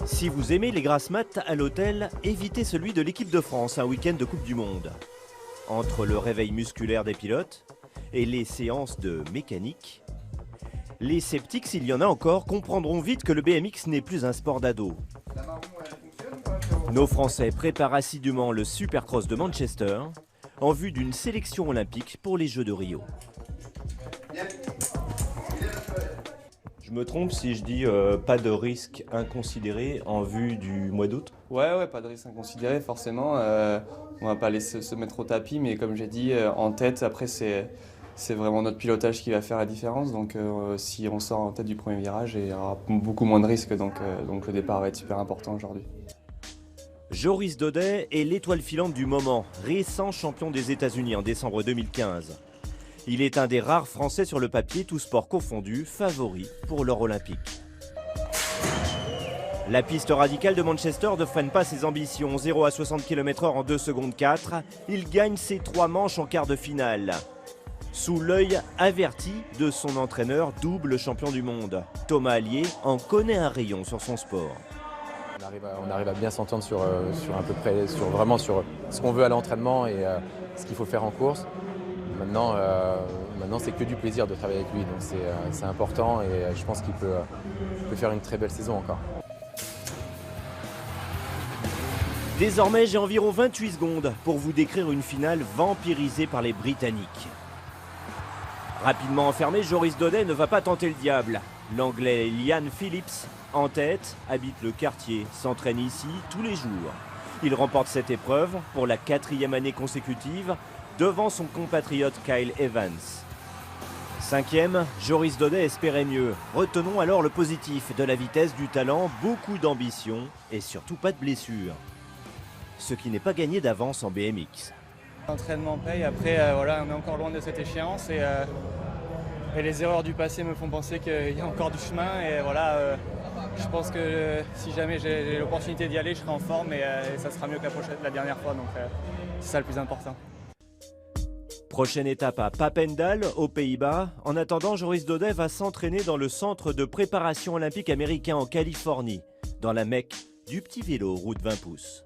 Si vous aimez les grasses mat à l'hôtel, évitez celui de l'équipe de France, un week-end de Coupe du Monde. Entre le réveil musculaire des pilotes et les séances de mécanique, les sceptiques, s'il y en a encore, comprendront vite que le BMX n'est plus un sport d'ado. Nos Français préparent assidûment le Supercross de Manchester en vue d'une sélection olympique pour les Jeux de Rio. Je me trompe si je dis pas de risque inconsidéré en vue du mois d'août? Ouais, pas de risque inconsidéré forcément. On va pas laisser se mettre au tapis, mais comme j'ai dit, en tête, après c'est vraiment notre pilotage qui va faire la différence. Donc si on sort en tête du premier virage, il y aura beaucoup moins de risques, donc le départ va être super important aujourd'hui. Joris Daudet est l'étoile filante du moment, récent champion des États-Unis en décembre 2015. Il est un des rares Français sur le papier, tous sports confondus, favori pour l'or olympique. La piste radicale de Manchester ne freine pas ses ambitions. 0 à 60 km/h en 2 secondes 4. Il gagne ses 3 manches en quart de finale. Sous l'œil averti de son entraîneur, double champion du monde. Thomas Allier en connaît un rayon sur son sport. On arrive à bien s'entendre sur à peu près, sur ce qu'on veut à l'entraînement et ce qu'il faut faire en course. Maintenant c'est que du plaisir de travailler avec lui, donc c'est important et je pense qu'il peut faire une très belle saison encore. Désormais, j'ai environ 28 secondes pour vous décrire une finale vampirisée par les Britanniques. Rapidement enfermé, Joris Daudet ne va pas tenter le diable. L'Anglais Liam Phillips, en tête, habite le quartier, s'entraîne ici tous les jours. Il remporte cette épreuve pour la 4e année consécutive devant son compatriote Kyle Evans. 5e, Joris Daudet espérait mieux. Retenons alors le positif, de la vitesse, du talent, beaucoup d'ambition et surtout pas de blessure. Ce qui n'est pas gagné d'avance en BMX. L'entraînement paye, après voilà, on est encore loin de cette échéance et les erreurs du passé me font penser qu'il y a encore du chemin et voilà, je pense que si jamais j'ai l'opportunité d'y aller, je serai en forme et ça sera mieux que la dernière fois, donc c'est ça le plus important. Prochaine étape à Papendal, aux Pays-Bas. En attendant, Joris Daudet va s'entraîner dans le centre de préparation olympique américain en Californie, dans la Mecque du petit vélo route 20 pouces.